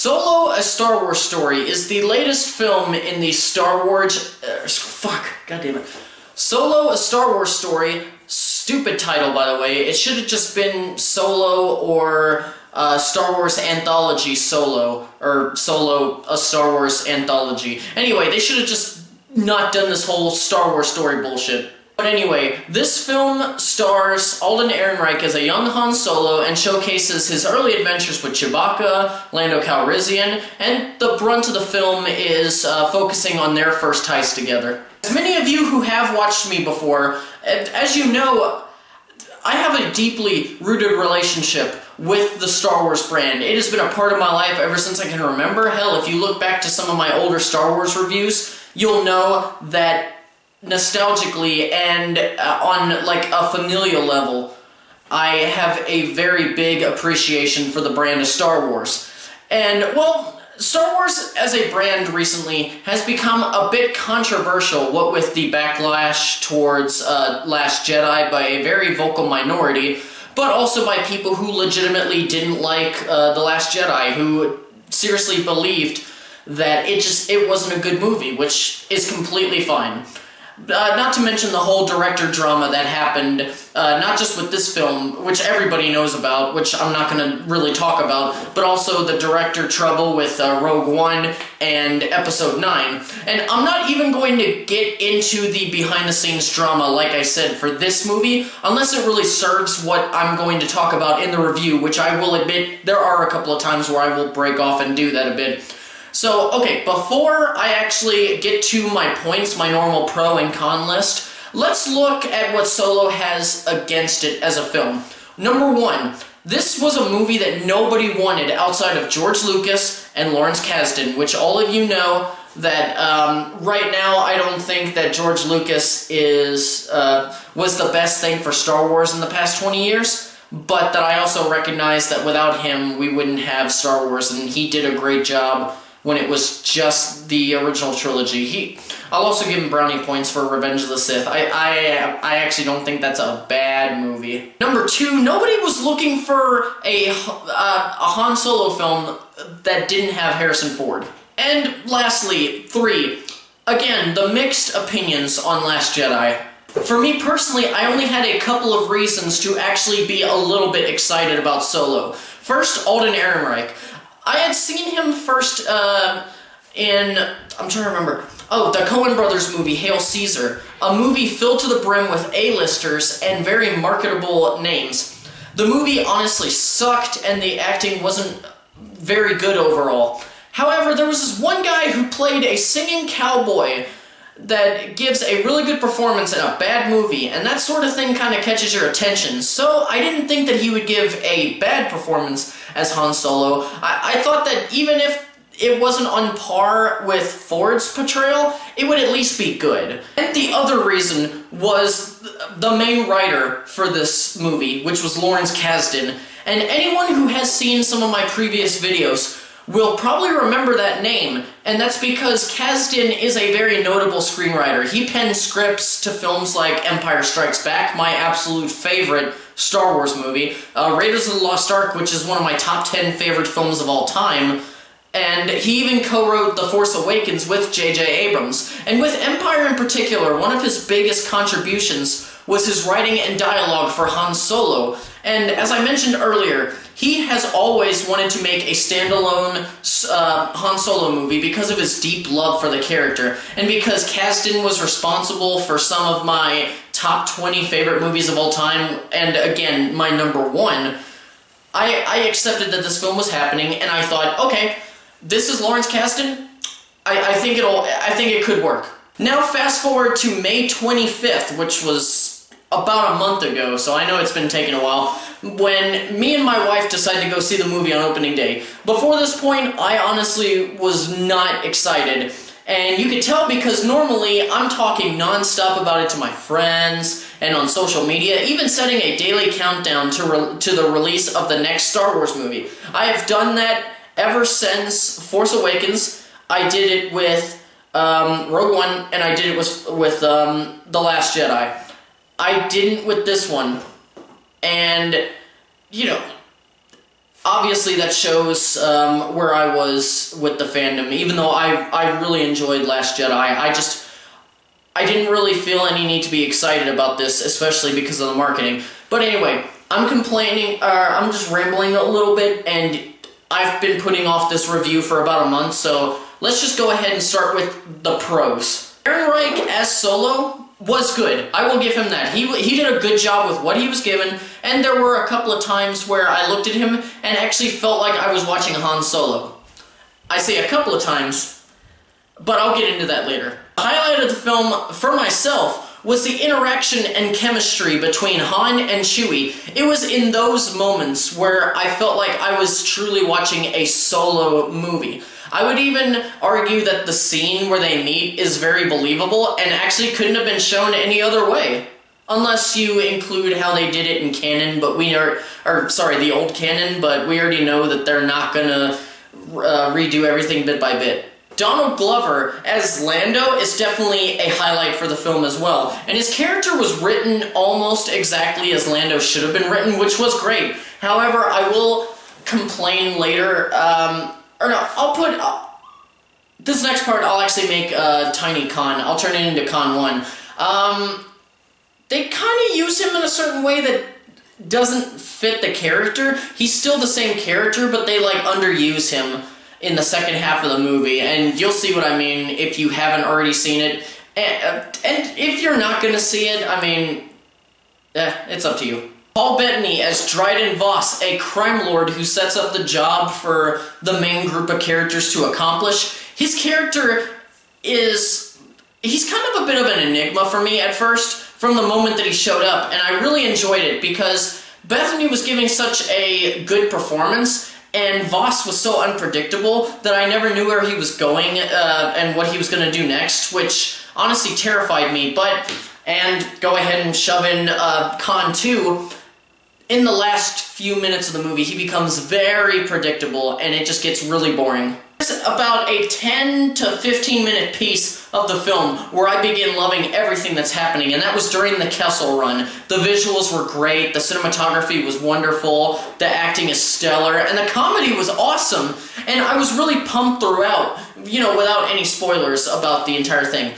Solo: A Star Wars Story is the latest film in the Star Wars... Solo: A Star Wars Story. Stupid title, by the way. It should have just been Solo or Star Wars Anthology Solo. Or Solo: A Star Wars Anthology. Anyway, they should have just not done this whole Star Wars story bullshit. But anyway, this film stars Alden Ehrenreich as a young Han Solo and showcases his early adventures with Chewbacca, Lando Calrissian, and the brunt of the film is focusing on their first heist together. As many of you who have watched me before, as you know, I have a deeply rooted relationship with the Star Wars brand. It has been a part of my life ever since I can remember. Hell, if you look back to some of my older Star Wars reviews, you'll know that nostalgically and on like a familial level, I have a very big appreciation for the brand of Star Wars. And, well, Star Wars as a brand recently has become a bit controversial, what with the backlash towards Last Jedi by a very vocal minority, but also by people who legitimately didn't like The Last Jedi, who seriously believed that it wasn't a good movie, which is completely fine. Not to mention the whole director drama that happened, not just with this film, which everybody knows about, which I'm not going to really talk about, but also the director trouble with Rogue One and Episode 9. And I'm not even going to get into the behind-the-scenes drama, like I said, for this movie, unless it really serves what I'm going to talk about in the review, which I will admit there are a couple of times where I will break off and do that a bit. So, okay, before I actually get to my points, my normal pro and con list, let's look at what Solo has against it as a film. Number one, this was a movie that nobody wanted outside of George Lucas and Lawrence Kasdan, which all of you know that right now I don't think that George Lucas was the best thing for Star Wars in the past 20 years, but that I also recognize that without him we wouldn't have Star Wars, and he did a great job when it was just the original trilogy. I'll also give him brownie points for Revenge of the Sith. I actually don't think that's a bad movie. Number two, nobody was looking for a Han Solo film that didn't have Harrison Ford. And lastly, three, again, the mixed opinions on Last Jedi. For me personally, I only had a couple of reasons to actually be a little bit excited about Solo. First, Alden Ehrenreich. I had seen him first in, I'm trying to remember, the Coen Brothers movie, Hail Caesar, a movie filled to the brim with A-listers and very marketable names. The movie honestly sucked and the acting wasn't very good overall. However, there was this one guy who played a singing cowboy that gives a really good performance in a bad movie, and that sort of thing kind of catches your attention, so I didn't think that he would give a bad performance as Han Solo. I thought that even if it wasn't on par with Ford's portrayal, it would at least be good. And the other reason was the main writer for this movie, which was Lawrence Kasdan, and anyone who has seen some of my previous videos will probably remember that name, and that's because Kasdan is a very notable screenwriter. He penned scripts to films like Empire Strikes Back, my absolute favorite Star Wars movie, Raiders of the Lost Ark, which is one of my top 10 favorite films of all time, and he even co-wrote The Force Awakens with J.J. Abrams. And with Empire in particular, one of his biggest contributions was his writing and dialogue for Han Solo. And as I mentioned earlier, he has always wanted to make a standalone Han Solo movie because of his deep love for the character, and because Kasdan was responsible for some of my top 20 favorite movies of all time, and again, my number one, I accepted that this film was happening, and I thought, okay, this is Lawrence Kasdan, I think it could work. Now fast forward to May 25th, which was about a month ago, so I know it's been taking a while, when me and my wife decided to go see the movie on opening day. Before this point, I honestly was not excited, and you could tell because normally I'm talking non-stop about it to my friends and on social media, even setting a daily countdown to the release of the next Star Wars movie. I have done that ever since Force Awakens. I did it with Rogue One, and I did it with The Last Jedi. I didn't with this one, and, you know, Obviously, that shows where I was with the fandom. Even though I really enjoyed Last Jedi, I didn't really feel any need to be excited about this, especially because of the marketing. But anyway, I'm complaining, I'm just rambling a little bit, and I've been putting off this review for about a month, so let's just go ahead and start with the pros. Ehrenreich as Solo was good. I will give him that. He did a good job with what he was given, and there were a couple of times where I looked at him and actually felt like I was watching Han Solo. I say a couple of times, but I'll get into that later. The highlight of the film, for myself, was the interaction and chemistry between Han and Chewie. It was in those moments where I felt like I was truly watching a Solo movie. I would even argue that the scene where they meet is very believable and actually couldn't have been shown any other way. Unless you include how they did it in canon, but the old canon, but we already know that they're not gonna redo everything bit by bit. Donald Glover as Lando is definitely a highlight for the film as well, and his character was written almost exactly as Lando should have been written, which was great. However, I will complain later, this next part I'll actually make Tiny Khan. I'll turn it into Khan 1. They kind of use him in a certain way that doesn't fit the character. He's still the same character, but they underuse him in the second half of the movie, and you'll see what I mean if you haven't already seen it. And if you're not going to see it, I mean, it's up to you. Paul Bettany as Dryden Voss, a crime lord who sets up the job for the main group of characters to accomplish. His character he's kind of a bit of an enigma for me at first, from the moment that he showed up, and I really enjoyed it because Bethany was giving such a good performance, and Voss was so unpredictable that I never knew where he was going and what he was going to do next, which honestly terrified me. And go ahead and shove in Khan 2. In the last few minutes of the movie, he becomes very predictable, and it just gets really boring. There's about a 10 to 15 minute piece of the film where I begin loving everything that's happening, and that was during the Kessel run. The visuals were great, the cinematography was wonderful, the acting is stellar, and the comedy was awesome, and I was really pumped throughout, without any spoilers about the entire thing.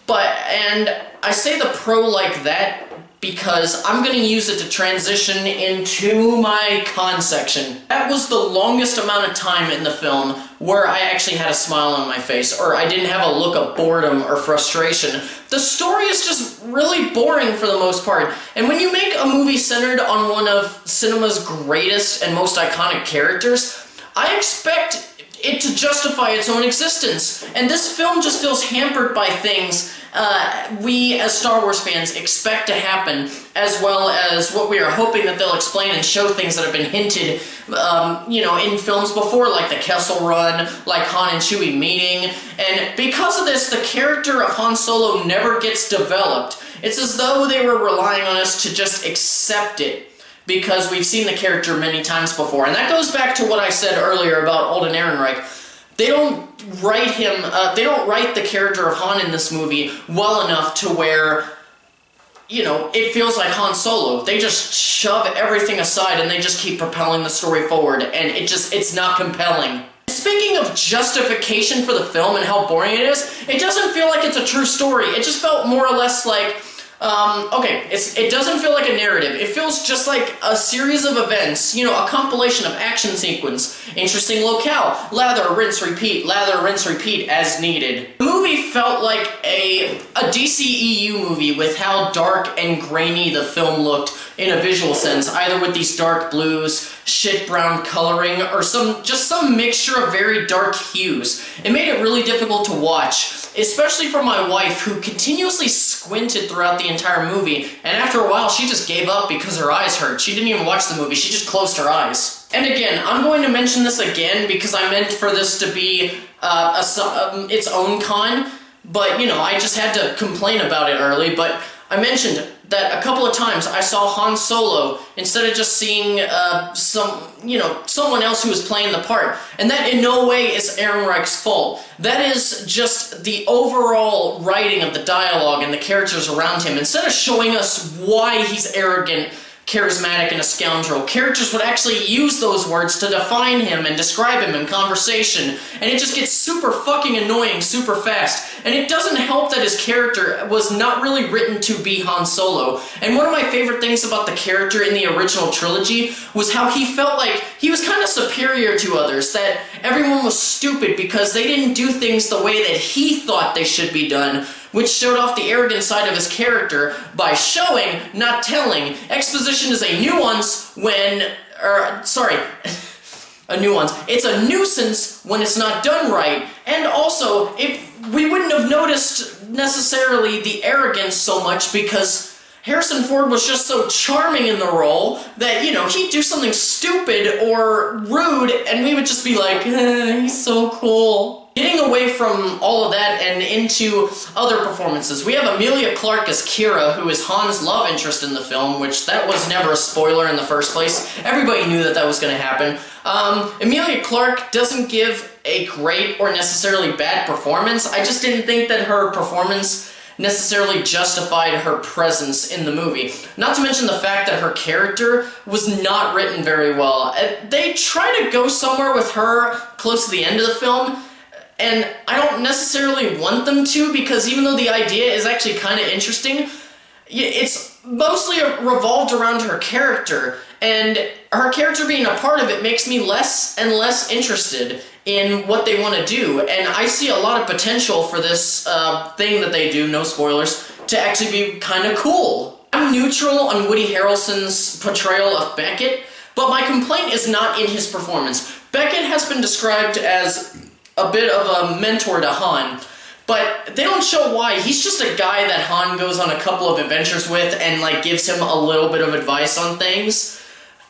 And I say the pro like that because I'm going to use it to transition into my con section. That was the longest amount of time in the film where I actually had a smile on my face, or I didn't have a look of boredom or frustration. The story is just really boring for the most part, and when you make a movie centered on one of cinema's greatest and most iconic characters, I expect it to justify its own existence, and this film just feels hampered by things we as Star Wars fans expect to happen, as well as what we are hoping that they'll explain and show things that have been hinted, in films before, like the Kessel run, like Han and Chewie meeting, and because of this, the character of Han Solo never gets developed. It's as though they were relying on us to just accept it, because we've seen the character many times before, and that goes back to what I said earlier about Alden Ehrenreich. They don't write the character of Han in this movie well enough to where, it feels like Han Solo. They just shove everything aside and they just keep propelling the story forward, and it's not compelling. Speaking of justification for the film and how boring it is, it doesn't feel like it's a true story. It just felt more or less like, it doesn't feel like a narrative. It feels just like a series of events, a compilation of action sequence, interesting locale, lather, rinse, repeat, as needed. The movie felt like a DCEU movie with how dark and grainy the film looked in a visual sense, either with these dark blues, shit brown coloring, or some mixture of very dark hues. It made it really difficult to watch, especially for my wife, who continuously squinted throughout the entire movie, and after a while she just gave up because her eyes hurt. She didn't even watch the movie, she just closed her eyes. And again, I'm going to mention this again because I meant for this to be its own con, but I just had to complain about it early, but I mentioned that a couple of times I saw Han Solo instead of just seeing someone else who was playing the part. And that in no way is Ehrenreich's fault. That is just the overall writing of the dialogue and the characters around him. Instead of showing us why he's arrogant charismatic and a scoundrel. Characters would actually use those words to define him and describe him in conversation, and it just gets super fucking annoying super fast. And it doesn't help that his character was not really written to be Han Solo. And one of my favorite things about the character in the original trilogy was how he felt like he was kind of superior to others, that everyone was stupid because they didn't do things the way that he thought they should be done, which showed off the arrogant side of his character by showing, not telling. Exposition is a nuance when, a nuance. It's a nuisance when it's not done right, and also, we wouldn't have noticed necessarily the arrogance so much because Harrison Ford was just so charming in the role that, you know, he'd do something stupid or rude, and we would just be like, he's so cool. Getting away from all of that and into other performances, we have Emilia Clarke as Kira, who is Han's love interest in the film, which that was never a spoiler in the first place. Everybody knew that that was going to happen. Emilia Clarke doesn't give a great or necessarily bad performance. I just didn't think that her performance necessarily justified her presence in the movie. Not to mention the fact that her character was not written very well. They try to go somewhere with her close to the end of the film, and I don't necessarily want them to, because even though the idea is actually kind of interesting, it's mostly revolved around her character, and her character being a part of it makes me less and less interested in what they want to do, and I see a lot of potential for this thing that they do, no spoilers, to actually be kind of cool. I'm neutral on Woody Harrelson's portrayal of Beckett, but my complaint is not in his performance. Beckett has been described as a bit of a mentor to Han, but they don't show why. He's just a guy that Han goes on a couple of adventures with and, like, gives him a little bit of advice on things.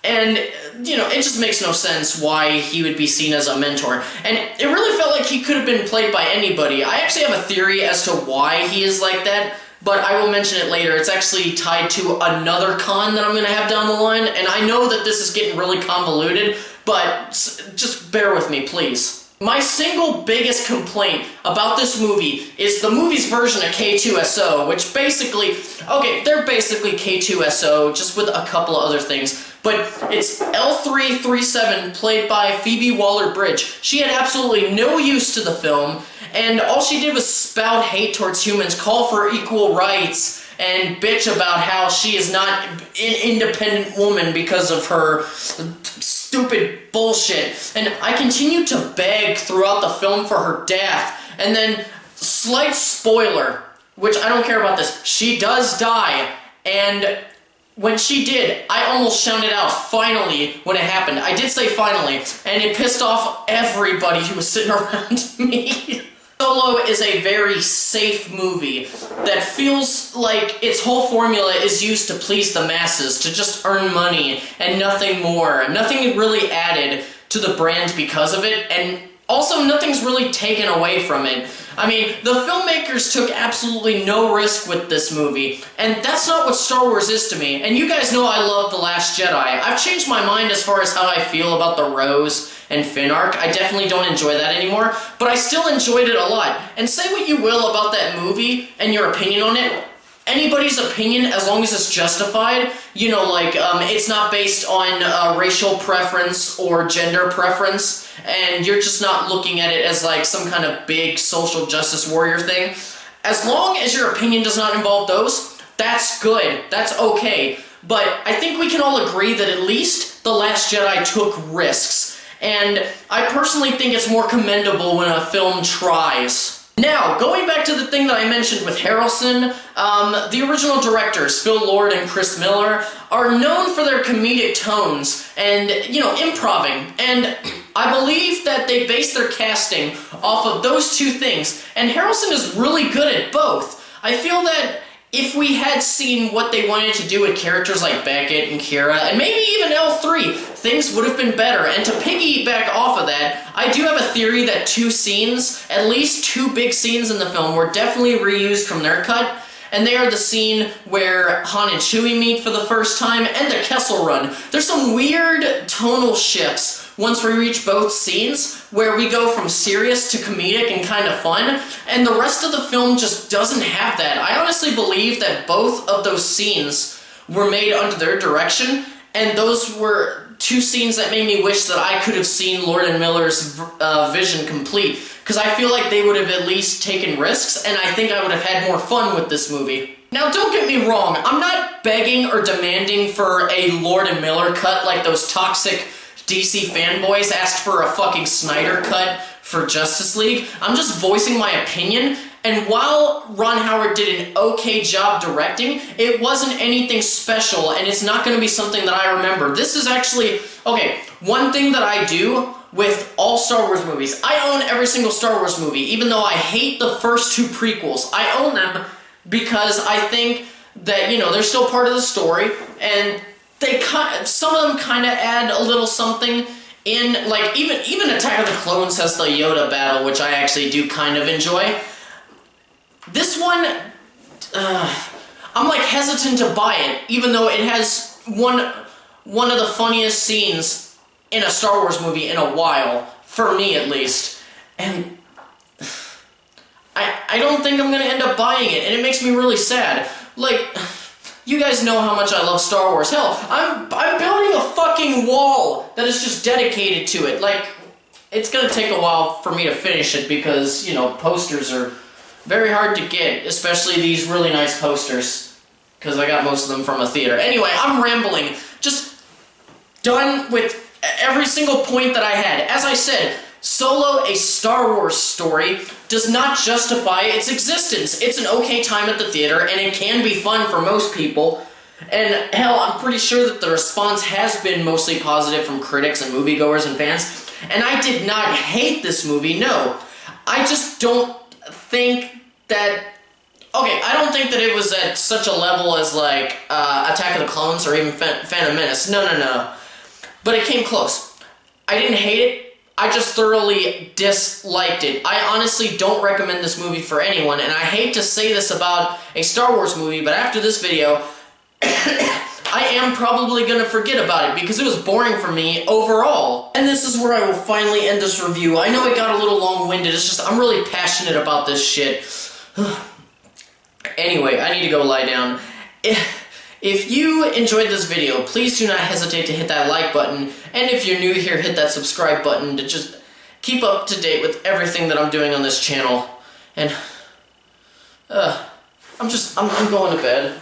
And, you know, it just makes no sense why he would be seen as a mentor. And it really felt like he could have been played by anybody. I actually have a theory as to why he is like that, but I will mention it later. It's actually tied to another con that I'm going to have down the line, and I know that this is getting really convoluted, but just bear with me, please. My single biggest complaint about this movie is the movie's version of K2SO, which basically, okay, they're basically K2SO, just with a couple of other things. But it's L337, played by Phoebe Waller-Bridge. She had absolutely no use to the film, and all she did was spout hate towards humans, call for equal rights, and bitch about how she is not an independent woman because of her stupid bullshit. And I continued to beg throughout the film for her death, and then, slight spoiler, which I don't care about this, she does die, and when she did, I almost shouted out, finally, when it happened. I did say finally, and it pissed off everybody who was sitting around me. Solo is a very safe movie that feels like its whole formula is used to please the masses, to just earn money and nothing more. Nothing really added to the brand because of it, and also nothing's really taken away from it. I mean, the filmmakers took absolutely no risk with this movie, and that's not what Star Wars is to me. And you guys know I love The Last Jedi. I've changed my mind as far as how I feel about the Rose and Finn arc. I definitely don't enjoy that anymore, but I still enjoyed it a lot. And say what you will about that movie and your opinion on it, anybody's opinion, as long as it's justified, you know, like, it's not based on racial preference or gender preference, and you're just not looking at it as, like, some kind of big social justice warrior thing. As long as your opinion does not involve those, that's good, that's okay. But I think we can all agree that at least The Last Jedi took risks, and I personally think it's more commendable when a film tries. Now, going back to the thing that I mentioned with Harrelson, the original directors, Phil Lord and Chris Miller, are known for their comedic tones and, you know, improvising. And I believe that they base their casting off of those two things. And Harrelson is really good at both. I feel that if we had seen what they wanted to do with characters like Beckett and Kira, and maybe even L3, things would have been better. And to piggyback off of that, I do have a theory that two scenes, at least two big scenes in the film, were definitely reused from their cut. And they are the scene where Han and Chewie meet for the first time, and the Kessel Run. There's some weird tonal shifts once we reach both scenes, where we go from serious to comedic and kind of fun, and the rest of the film just doesn't have that. I honestly believe that both of those scenes were made under their direction, and those were two scenes that made me wish that I could have seen Lord and Miller's vision complete, because I feel like they would have at least taken risks, and I think I would have had more fun with this movie. Now, don't get me wrong, I'm not begging or demanding for a Lord and Miller cut like those toxic DC fanboys asked for a fucking Snyder cut for Justice League. I'm just voicing my opinion, and while Ron Howard did an okay job directing, it wasn't anything special, and it's not going to be something that I remember. This is actually, okay, one thing that I do with all Star Wars movies. I own every single Star Wars movie, even though I hate the first two prequels. I own them because I think that, you know, they're still part of the story, and some of them kind of add a little something in, like, even Attack of the Clones has the Yoda battle, which I actually do kind of enjoy. This one, I'm like hesitant to buy it, even though it has one of the funniest scenes in a Star Wars movie in a while, for me at least, and I don't think I'm gonna end up buying it, and it makes me really sad. Like, you guys know how much I love Star Wars. Hell, I'm building a fucking wall that is just dedicated to it. Like, it's gonna take a while for me to finish it because, you know, posters are very hard to get, especially these really nice posters, because I got most of them from a theater. Anyway, I'm rambling. Just done with every single point that I had. As I said, Solo, a Star Wars story, does not justify its existence. It's an okay time at the theater, and it can be fun for most people. And hell, I'm pretty sure that the response has been mostly positive from critics and moviegoers and fans. And I did not hate this movie, no. I just don't think that... Okay, I don't think that it was at such a level as, like, Attack of the Clones or even Phantom Menace. No. But it came close. I didn't hate it. I just thoroughly disliked it. I honestly don't recommend this movie for anyone, and I hate to say this about a Star Wars movie, but after this video, I am probably gonna forget about it because it was boring for me overall. And this is where I will finally end this review. I know it got a little long-winded, it's just I'm really passionate about this shit. Anyway, I need to go lie down. If you enjoyed this video, please do not hesitate to hit that like button, and if you're new here, hit that subscribe button to just keep up to date with everything that I'm doing on this channel. And, I'm going to bed.